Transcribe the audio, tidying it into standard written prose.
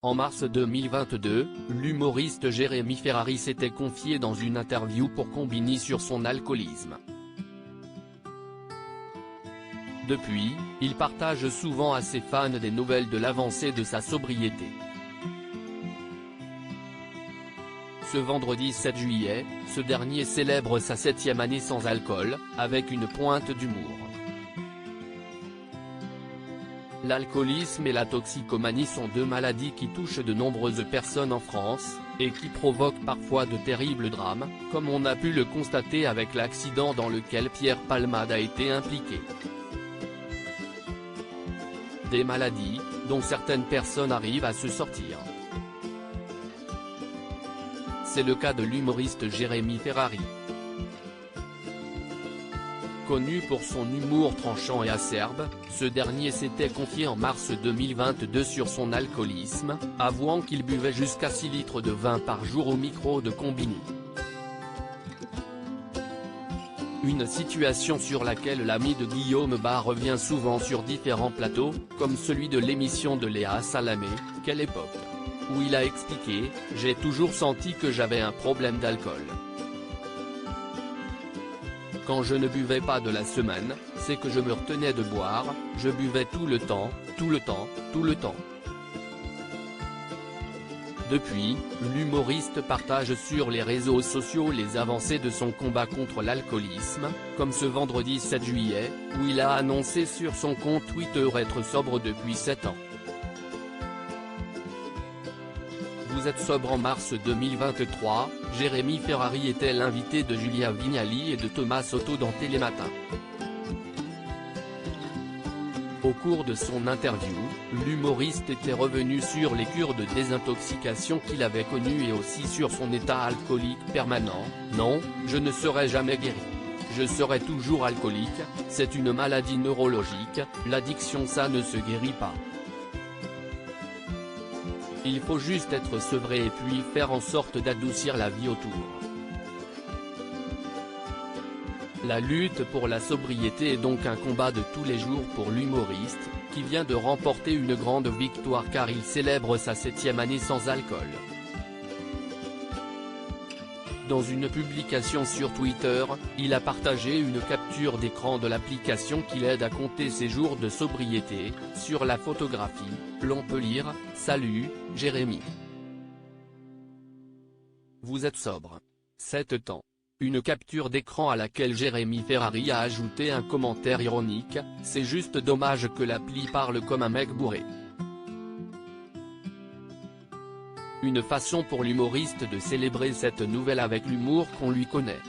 En mars 2022, l'humoriste Jérémy Ferrari s'était confié dans une interview pour Combini sur son alcoolisme. Depuis, il partage souvent à ses fans des nouvelles de l'avancée de sa sobriété. Ce vendredi 7 juillet, ce dernier célèbre sa 7e année sans alcool, avec une pointe d'humour. L'alcoolisme et la toxicomanie sont deux maladies qui touchent de nombreuses personnes en France, et qui provoquent parfois de terribles drames, comme on a pu le constater avec l'accident dans lequel Pierre Palmade a été impliqué. Des maladies, dont certaines personnes arrivent à se sortir. C'est le cas de l'humoriste Jérémy Ferrari. Connu pour son humour tranchant et acerbe, ce dernier s'était confié en mars 2022 sur son alcoolisme, avouant qu'il buvait jusqu'à 6 litres de vin par jour au micro de Combini. Une situation sur laquelle l'ami de Guillaume Bas revient souvent sur différents plateaux, comme celui de l'émission de Léa Salamé, Quelle époque, où il a expliqué « J'ai toujours senti que j'avais un problème d'alcool. Quand je ne buvais pas de la semaine, c'est que je me retenais de boire, je buvais tout le temps, tout le temps, tout le temps. » Depuis, l'humoriste partage sur les réseaux sociaux les avancées de son combat contre l'alcoolisme, comme ce vendredi 7 juillet, où il a annoncé sur son compte Twitter être sobre depuis 7 ans. Vous êtes sobre. En mars 2023, Jérémy Ferrari était l'invité de Julia Vignali et de Thomas Soto dans Télématin. Au cours de son interview, l'humoriste était revenu sur les cures de désintoxication qu'il avait connues et aussi sur son état alcoolique permanent. « Non, je ne serai jamais guéri. Je serai toujours alcoolique, c'est une maladie neurologique, l'addiction ça ne se guérit pas. Il faut juste être sevré et puis faire en sorte d'adoucir la vie autour. » La lutte pour la sobriété est donc un combat de tous les jours pour l'humoriste, qui vient de remporter une grande victoire car il célèbre sa 7e année sans alcool. Dans une publication sur Twitter, il a partagé une capture d'écran de l'application qui l'aide à compter ses jours de sobriété. Sur la photographie, l'on peut lire « Salut, Jérémy. Vous êtes sobre. 7 ans. » Une capture d'écran à laquelle Jérémy Ferrari a ajouté un commentaire ironique « C'est juste dommage que l'appli parle comme un mec bourré. » Une façon pour l'humoriste de célébrer cette nouvelle avec l'humour qu'on lui connaît.